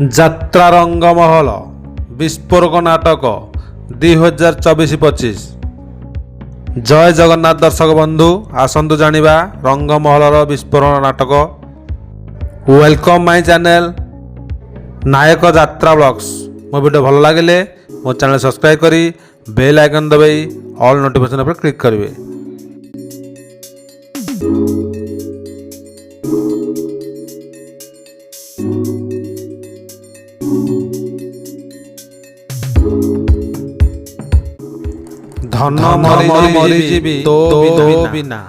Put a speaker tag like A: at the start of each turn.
A: ଯାତ୍ରା ରଙ୍ଗମହଲ ବିସ୍ଫୋରକ ନାଟକ 2024-25। ଜୟ ଜଗନ୍ନାଥ ଦର୍ଶକ ବନ୍ଧୁ, ଆସନ୍ତୁ ଜାଣିବା ରଙ୍ଗମହଲର ବିସ୍ଫୋରଣ ନାଟକ। ୱେଲକମ୍ ମାଇ ଚ୍ୟାନେଲ ନାୟକ ଯାତ୍ରା ବ୍ଲଗ୍ସ। ମୋ ଭିଡ଼ିଓ ଭଲ ଲାଗିଲେ ମୋ ଚ୍ୟାନେଲ ସବସ୍କ୍ରାଇବ୍ କରି ବେଲ୍ ଆଇକନ୍ ଦବାଇ ଅଲ୍ ନୋଟିଫିକେସନ୍ ଉପରେ କ୍ଲିକ୍ କରିବେ। ଧନ ମରିଯିବି ତୋ ବିନା।